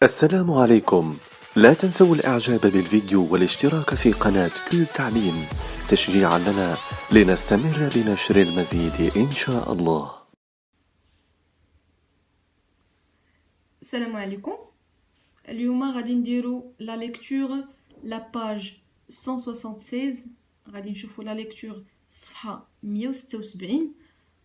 السلام عليكم. لا تنسوا الإعجاب بالفيديو والاشتراك في قناة كيوب تعليم تشجيعا لنا لنستمر بنشر المزيد إن شاء الله. السلام عليكم. اليوم غادي نديرو لا ليكتور لا باج 176. غادي نشوفو لا ليكتور صفحة 176.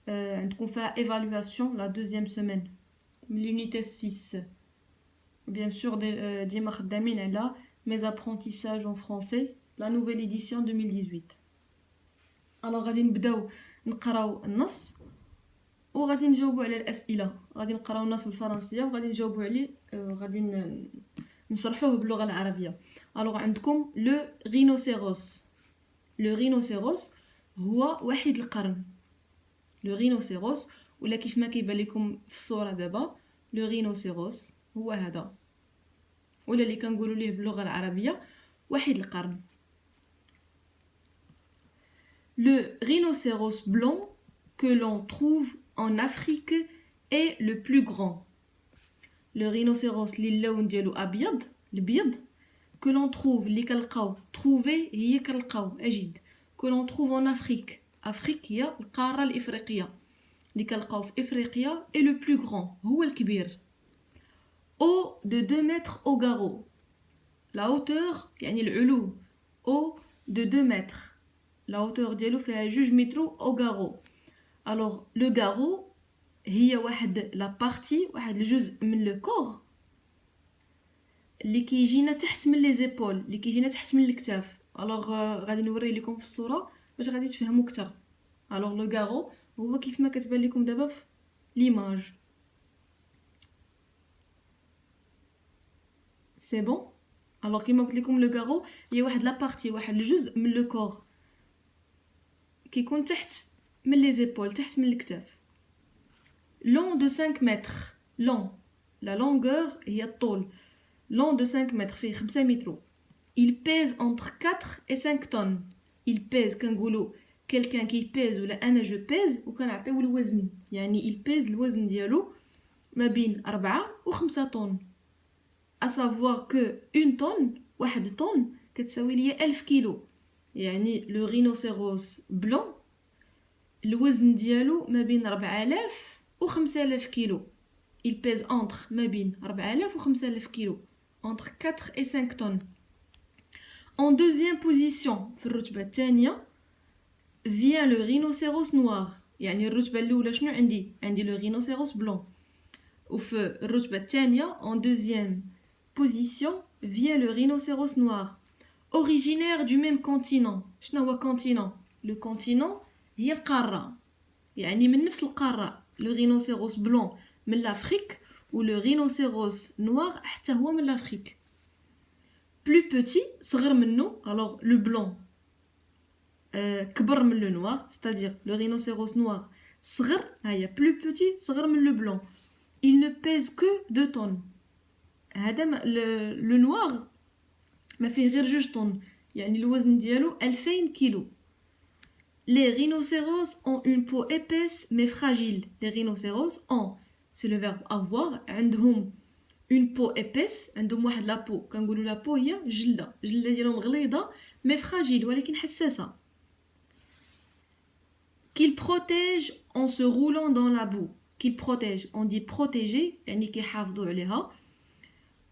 عندكم فيها ايفالواسيون لا دوزيام سيمين من لونيتي 6. بيان سور ديما خدامين على ميز ابرونتيساج اون فرونسي لا نوفيل ايديسيون 2018. الوغ غادي نبداو نقراو النص وغادي نجاوبوا على الاسئله. غادي نقراو النص بالفرنسيه وغادي نجاوبوا عليه، غادي نشرحوه باللغه العربيه. الوغ عندكم لو رينوسيروس. لو رينوسيروس هو وحيد القرن. لو رينوسيروس ولا كيف ما كيبان لكم في الصوره دابا، لو رينوسيروس هو هذا، ولا اللي كنقولوا ليه باللغه العربيه وحيد القرن. Le rhinocéros blanc que l'on trouve en Afrique est le plus grand. Le rhinocéros اللي اللون ديالو ابيض البيض que l'on trouve اللي كنلقاو trouver هي كنلقاو اجد que l'on trouve en Afrique. افريك هي القاره الافريقيه اللي كنلقاو في افريقيا est le plus grand هو الكبير. Haut de 2 mètres au garrot. La hauteur يعني العلو haut de 2 mètres. La hauteur ديالو فيها 2 متر au garrot. Alors le garrot هي واحد لا بارتي، واحد الجزء من لو كور اللي كيجينا تحت من لي زيبول، اللي كيجينا تحت من الكتاف. الوغ غادي نوري لكم في الصوره باش غادي تفهموا اكثر. الوغ لو غارو هو كيف ما كتبان لكم دابا في ليماج. سي بون. الوغ كيما قلت لكم لو غارو هي واحد لا بارتي، واحد الجزء من لو كور كيكون تحت من لي زيبول، تحت من الكتاف. long de 5 mètres. long la longueur هي الطول. long de 5 mètres فيه 5 متر. il pèse entre 4 et 5 tonnes. il pèse كنقولوا quelqu'un qui pèse ولا انا جو pèse وكنعطيو الوزن، يعني il pèse الوزن ديالو ما بين 4 و 5 طن. à savoir que une tonne واحد طن كتساوي ليا 1000 كيلو. يعني لو رينوسيروس بلون الوزن ديالو ما بين 4000 و 5000 كيلو. il pèse entre ما بين 4000 و 5000 كيلو، entre 4 et 5 tonnes. En deuxième position في الرتبة الثانية vient le rhinocéros noir. يعني الرتبة الأولى شنو عندي؟ عندي le rhinocéros blanc. وفي الرتبة الثانية en deuxième position vient le rhinocéros noir. Originaire du même continent. شنو هو continent؟ le continent هي القارة، يعني من نفس القارة. le rhinocéros blanc من l'Afrique و le rhinocéros noir حتى هو من l'Afrique. plus petit صغر منه. alors le blanc كبر من le noir, c'est-à-dire le rhinocéros noir صغر، هيا plus petit صغر من le blanc. il ne pèse que 2 tonnes. هذا le noir ما فيه غير 2 طن، يعني الوزن ديالو 2000 كيلو. Les rhinocéros ont une peau épaisse mais fragile. Les rhinocéros ont, c'est le verbe avoir، عندهم une peau épaisse، عندهم واحد لا بو، كنقولوا لا بو هي جلده ديالهم غليظه mais fragile ولكن حساسه. qu'il protège en se roulant dans la boue. qu'il protège on dit protéger يعني كيحافظوا عليها.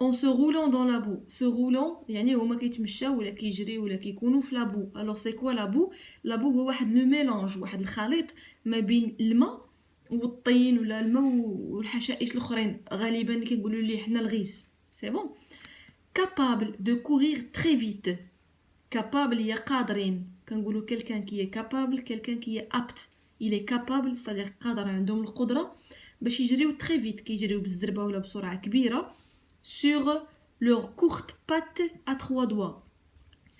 en se roulant dans la boue. se roulant يعني هما كيتمشاو ولا كيجريو ولا كيكونوا في لابو. alors c'est quoi la boue؟ la boue هو واحد لو ميلانج، واحد الخليط ما بين الماء والطين ولا الماء والحشائش الاخرين، غالبا كيقولوا ليه حنا الغيس. c'est bon. capable de courir très vite. capable هي قادرين، كنقولوا quelqu'un qui est capable، quelqu'un qui est apte. il est capable c'est-à-dire قادر، عندهم القدره باش يجريو très vite، كيجريو بالزربه ولا بسرعه كبيره sur leurs courtes pattes à 3 doigts.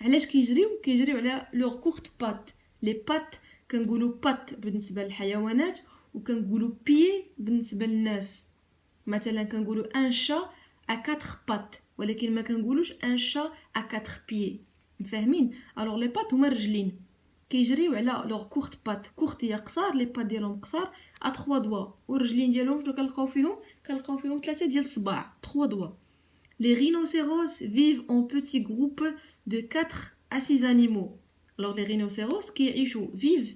علاش كيجريو على leurs courtes pattes. les pattes كنقولوا pattes بالنسبه للحيوانات وكنقولوا pied بالنسبه للناس. مثلا كنقولوا un chat à 4 pattes ولكن ما كنقولوش un chat à 4 pieds. مفاهمين؟ alors les pattes هما الرجلين كيجريو على leurs courtes pattes. courte هي قصار، les pattes ديالهم قصار à 3 doigts، والرجلين ديالهم شنو كنلقاو فيهم 3 ديال الصباع 3 doigts. Les rhinocéros vivent en petits groupes de 4 à 6 animaux. Alors les rhinocéros vivent,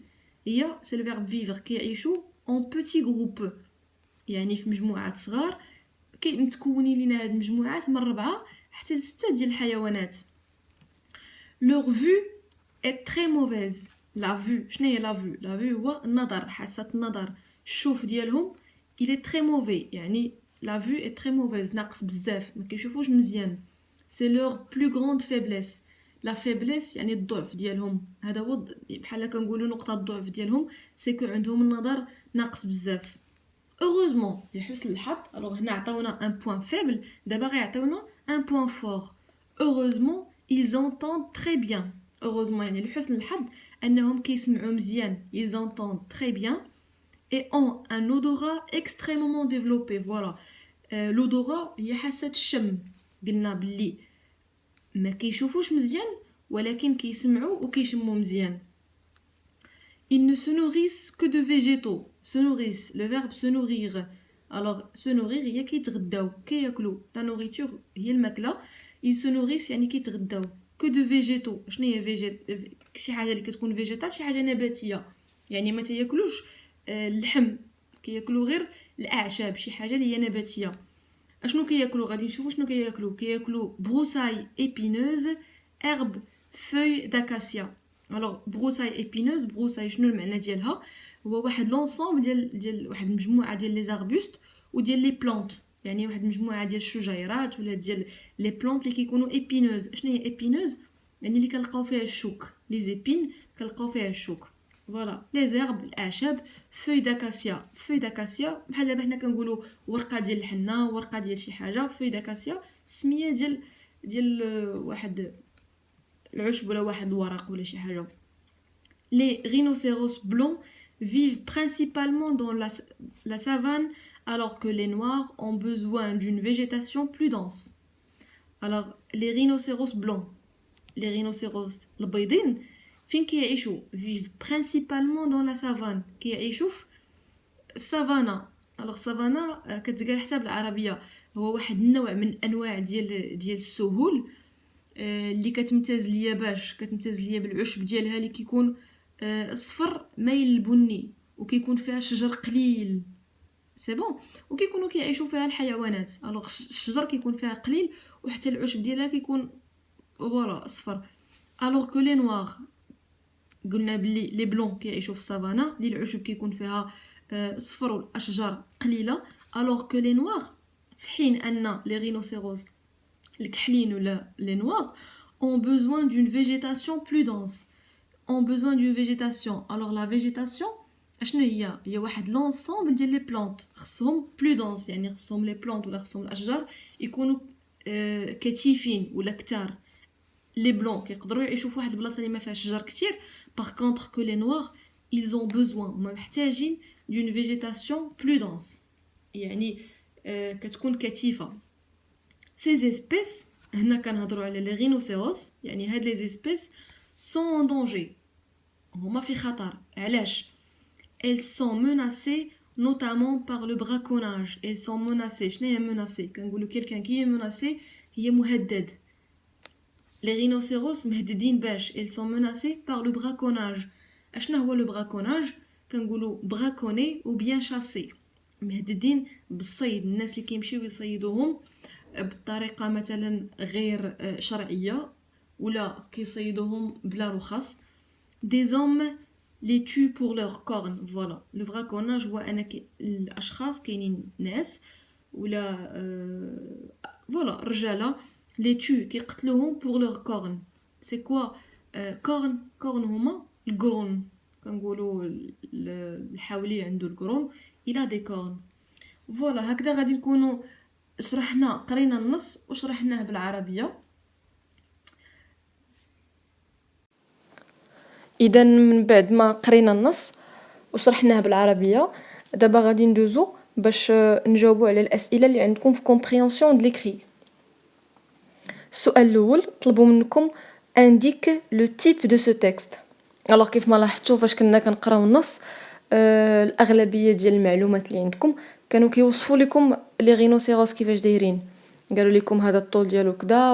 c'est le verbe vivre, en petits groupes. يعني في مجموعات صغار متكونين لنا هاد المجموعات من 4 حتى ل 6 ديال الحيوانات. Leur vue est très mauvaise. La vue, شنو هي la vue? La vue هو النظر، حاسة النظر. الشوف ديالهم il est très mauvais. يعني la vue est très mauvaise. ناقص بزاف، ما كيشوفوش مزيان. C'est leur plus grande faiblesse. La faiblesse يعني الضعف ديالهم. هذا هو بحال كنقولوا نقطة الضعف ديالهم، سي كو عندهم النظر ناقص بزاف. Heureusement, لحسن الحظ، alors هنا عطاونا un point faible، دابا غيعطيونا un point fort. Heureusement, ils entendent très bien. Heureusement يعني لحسن الحظ انهم كيسمعوا مزيان. Ils entendent très bien et ont un odorat extrêmement développé. Voilà. L'odorat هي حاسة الشم. قلنا باللي ما كيشوفوش مزيان ولكن كيسمعوا وكيشموا مزيان. Ils ne se nourrissent que de végétaux. Se nourrissent, le verbe se nourrir. Alors, se nourrir هي كيتغداو، كياكلوا. La nourriture هي الماكلة. Ils se nourrissent يعني كيتغداو. Que de végétaux. شنو هي شي حاجة اللي كتكون فيجيتال، شي حاجة نباتية. يعني ما تياكلوش اللحم، كياكلوا غير الأعشاب، شي حاجة اللي هي نباتية. اشنو كياكلوا؟ غادي نشوفوا شنو كياكلوا بروساي épineuses, herbes, feuilles d'acacia. Alors بروساي épineuses، بروساي شنو المعنى ديالها؟ هو واحد لونسومبل ديال واحد المجموعه ديال لي زاربوست وديال لي بلانت، يعني واحد المجموعه ديال الشجيرات ولا ديال لي بلانت اللي كيكونوا épineuses. شنو هي épineuses؟ يعني اللي كنلقاو فيها الشوك، لي زيبين كنلقاو فيها الشوك. فوالا لي زيرب، الاعشاب. فوي داكاسيا، فوي داكاسيا بحال دابا حنا كنقولوا ورقه ديال الحنه، ورقه ديال شي حاجه. فوي داكاسيا السميه ديال واحد العشب ولا واحد الورق ولا شي حاجه. Les rhinocéros blancs vivent principalement dans la savane, alors que les noirs ont besoin d'une végétation plus dense. Alors les rhinocéros blancs, les rhinocéros البيضين فين كيعيشوا؟ vivent principalement dans la savane. كيعيشوا في السافانا. alors savana كتقال حتى بالعربيه هو واحد النوع من انواع ديال السهول اللي كتمتاز ليا بالعشب ديالها اللي كيكون صفر مايل البني وكيكون فيها شجر قليل. سي بون. وكيكونوا كيعيشوا فيها الحيوانات. الوغ الشجر كيكون فيها قليل وحتى العشب ديالها كيكون فوالا صفر. الوغ كو لي نوار قلنا بلي لي بلون كيعيشوا في السافانا اللي العشب كيكون فيها صفر والاشجار قليله. الوغ كو لي نوار في حين ان لي رينوسيروس الكحلين ولا لي نوار ont besoin d'une végétation plus dense. ont besoin d'une végétation. Alors la végétation اشنو هي واحد لونسومبل ديال لي بلانت خصهم بلو دونس، يعني خصهم لي بلانت ولا خصهم الاشجار يكونوا كثيفين ولا كتار. لي بلون كيقدروا يعيشوا في واحد البلاصه اللي ما فيهاش شجر كتير. باغ كونطخ كو لي نوار ils ont besoin، هما محتاجين d'une végétation plus dense، يعني كتكون كثيفه. ces espèces هنا كنهضروا على لي رينوسيروس، يعني هاد لي espèces sont en danger، هما في خطر. علاش؟ elles sont menacées notamment par le braconnage. elles sont menacées. شنو هي menacée؟ كنقولوا quelqu'un qui est menacé هي مهدد. les rhinocéros مهددين باش elles sont menacées par le braconnage. اشنو هو le braconnage؟ كنقولوا braconner ou bien chasser، مهددين بالصيد. الناس اللي كيمشيو يصيدوهم بطريقه مثلا غير شرعيه ولا كيصيدوهم بلا رخص. des hommes les tuent pour leurs cornes. Voilà. Le braconnage هو أن الأشخاص كاينين ناس ولا voilà رجالة les tuent كيقتلوهم pour leurs cornes. c'est quoi corne هما القرون، كنقولوا الحاولي عنده القرون il a des cornes. voilà. هكذا غادي نكونوا قرينا النص وشرحناه بالعربية. اذا من بعد ما قرينا النص وشرحناه بالعربيه دابا غادي ندوزو باش نجاوبوا على الاسئله اللي عندكم في كومبريهنسيون دو ليكري. السؤال الاول طلبوا منكم indique le type de ce texte. alors كيف ما لاحظتوا فاش كنا كنقراو النص الاغلبيه ديال المعلومات اللي عندكم كانوا كيوصفوا لكم لي رينوسيروس كيفاش دايرين. قالوا لكم هذا الطول ديالو كذا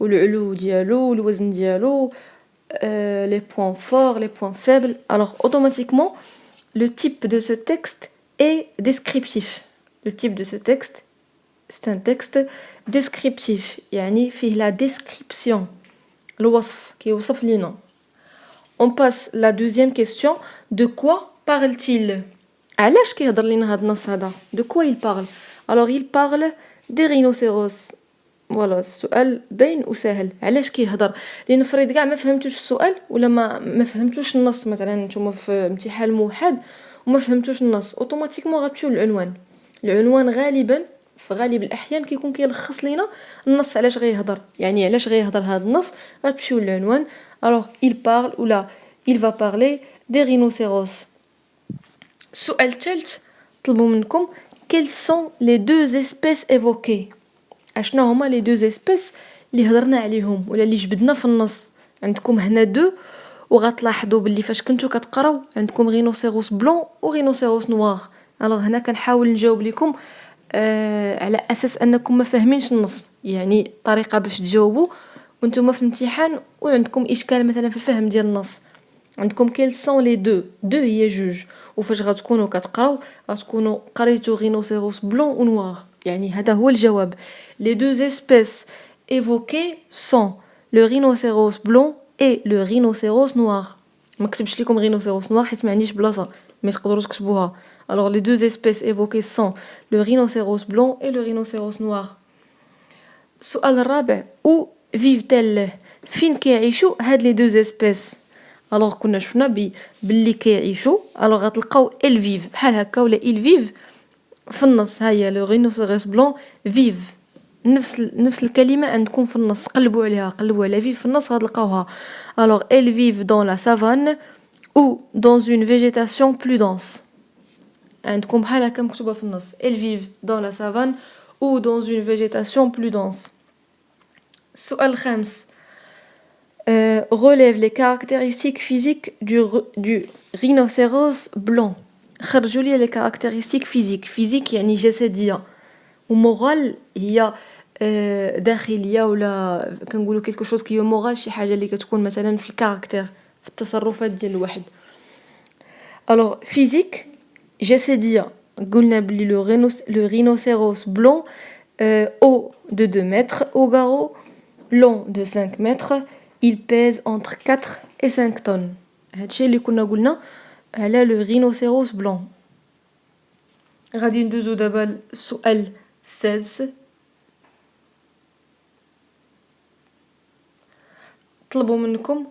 والعلو ديالو والوزن ديالو les points forts, les points faibles. Alors automatiquement, le type de ce texte est descriptif. Le type de ce texte, c'est un texte descriptif. يعني فيه la description. الوصف كيوصف لينا. On passe la deuxième question. De quoi parle-t-il? علاش كيهضر لينا هاد النص هذا؟ De quoi il parle? Alors il parle des rhinocéros. فوالا السؤال باين وسهل. علاش كيهضر؟ لان فريد كاع ما فهمتوش السؤال ولا ما فهمتوش النص. مثلا نتوما في امتحان موحد وما فهمتوش النص اوتوماتيكمون غتمشيو للعنوان. العنوان غالبا في غالب الاحيان كيكون كيلخص لينا النص علاش غيهضر. يعني علاش غيهضر هذا النص غتمشيو للعنوان. alors il parle ولا il va parler des rhinocéros. السؤال الثالث طلبوا منكم quelles sont les deux espèces évoquées. اشنا هما لي دو اسبيس اللي هضرنا عليهم ولا اللي جبدنا في النص. عندكم هنا دو وغتلاحظوا باللي فاش كنتو كتقراو عندكم رينوسيروس بلون ورينوسيروس نوار. الوغ هنا كنحاول نجاوب لكم على اساس انكم ما فاهمينش النص. يعني طريقه باش تجاوبوا وانتم في الامتحان وعندكم اشكال مثلا في الفهم ديال النص. عندكم كيل سون لي دو هي جوج وفاش غتكونوا كتقراو غتكونوا قريتو رينوسيروس بلون و نوار. يعني هذا هو الجواب. Les deux espèces évoquées sont le rhinocéros blanc et le rhinocéros noir. ما كتبش لكم rhinocéros noir حيت ما عنديش بلاصه مي تقدروا تكتبوها. Alors les deux espèces évoquées sont le rhinocéros blanc et le rhinocéros noir. السؤال الرابع où vivent-elles. فين كيعيشوا هاد لي دو اسبيس؟ alors كنا شفنا باللي كيعيشوا alors غتلقاو elles vivent بحال هكا ولا ils vivent في النص. هيا لو رينوسيروس بلون فيف نفس الكلمه عندكم في النص. قلبوا على فيف في النص غتلقاوها. alors elles vivent dans la savane ou dans une végétation plus dense. عندكم بحال هكا مكتوبه في النص elles vivent dans la savane ou dans une végétation plus dense. السؤال الخامس relève les caractéristiques physiques du rhinocéros blanc. خرجوا لي لي كاركتيرستيك فيزيك يعني جسديه ومورال هي داخليه ولا كنقولوا كلكو شوز كيو مورال شي حاجه اللي كتكون مثلا في الكاركتير في التصرفات ديال الواحد. الوغ فيزيك جسديه قلنا بلي لو rhinocéros blanc haut de 2 mètres au garrot long de 5 mètres il pèse entre 4 et 5 tonnes. هادشي اللي كنا قلنا على لو rhinocéros blanc. غادي ندوزو دابا السؤال 16. طلبوا منكم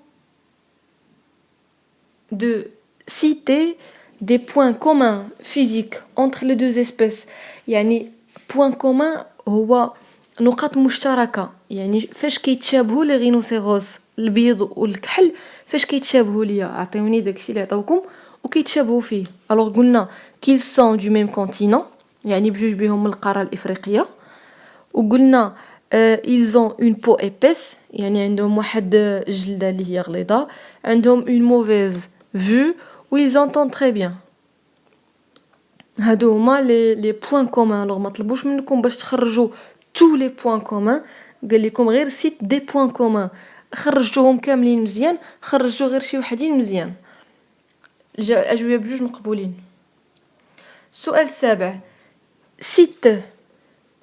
de citer des points communs physiques entre les deux espèces. يعني point commun هو نقاط مشتركة. يعني فاش كيتشابهوا لي رينوسيروس البيض والكحل فاش كيتشابهوا ليا. عطيوني داكشي اللي عطاوكم وكيتشابهوا فيه. الوغ قلنا qu'ils sont du même continent يعني بجوج بهم من القاره الافريقيه. وقلنا ils ont une peau épaisse يعني عندهم واحد الجلده اللي هي غليظه. عندهم une mauvaise vue و ils entendent très bien. هادو هما لي بوين كومون. الوغ ما طلبوش منكم باش تخرجوا tous les points communs. قال لكم غير سيت دي بوين كومون. خرجتوهم كاملين مزيان خرجوا غير شي وحدين مزيان. الأجوبة بجوج مقبولين. السؤال السابع cite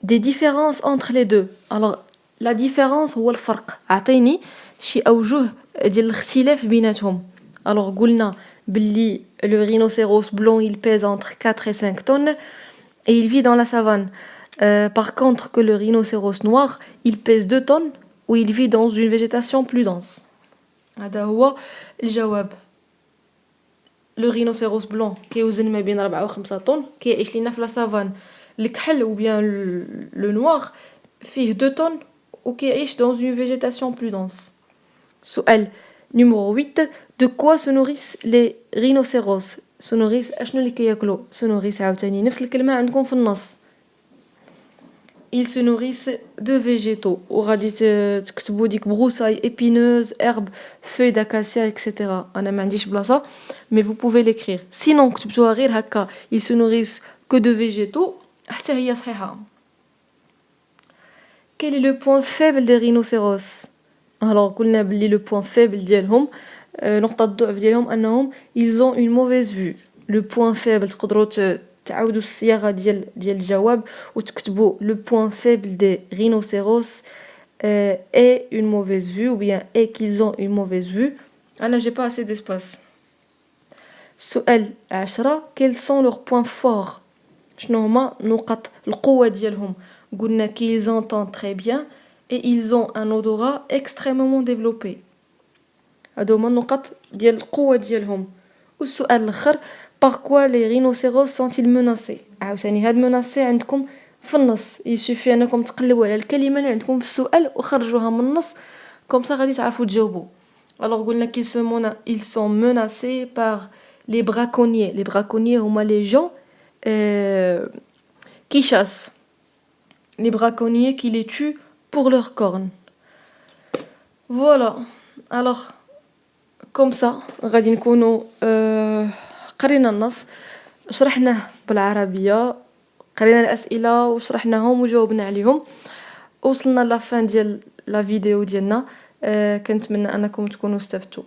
des différences entre les deux. alors la différence هو الفرق. عطيني شي أوجه ديال الاختلاف بيناتهم. alors قلنا باللي le rhinocéros blanc il pèse entre 4 et 5 tonnes et il vit dans la savane. Par contre que le rhinocéros noir il pèse 2 tonnes ou il vit dans une végétation plus dense. هذا هو الجواب. لو رينوسيروس بلون كيوزن ما بين 4 و 5 طن كيعيش لينا في لا سافان. الكحل ou bien le noir فيه 2 طن وكيعيش dans une végétation plus dense. سؤال numéro 8 de quoi se nourrissent les rhinocéros. se nourrissent اشنو اللي كياكلوا. se nourrissent عاوتاني نفس الكلمه عندكم في النص. ils se nourrissent de végétaux وغادي تكتبوا ديك broussailles épineuses herbes feuilles d'acacia etc. انا ما عنديش بلاصه mais vous pouvez l'écrire. sinon كتبتوها غير هكا ils se nourrissent que de végétaux حتى هي صحيحه. quel est le point faible des rhinocéros. Alors قلنا بلي le point faible ديالهم نقطة الضعف ديالهم أنهم ils ont une mauvaise vue. Le point faible تقدروا تعاودوا الصياغة ديال الجواب وتكتبوا le point faible des rhinocéros est une mauvaise vue ou bien est qu'ils ont une mauvaise vue. أنا j'ai pas assez d'espace. سؤال 10 quels sont leurs points forts. شنو هما نقط القوة ديالهم. قلنا qu'ils entendent très bien et ils ont un odorat extrêmement développé. هادو هما النقط ديال القوة ديالهم. والسؤال الاخر par quoi les rhinocéros sont-ils menacés. عاوتاني هاد menacé عندكم في النص. يسوفي انكم تقلبوا على الكلمة اللي عندكم في السؤال وخرجوها من النص كومسا غادي تعرفوا تجاوبوا. alors قلنا ils sont menacés par les braconniers. Les braconniers هما les gens qui chassent. Les braconniers qui les tuent pour leurs cornes. Voilà. Alors comme ça غادي نكونوا قرينا النص شرحناه بالعربية قرينا الأسئلة وشرحناهم وجاوبنا عليهم. وصلنا لافان ديال لا فيديو ديالنا. كنتمنى انكم تكونوا استفدتوا.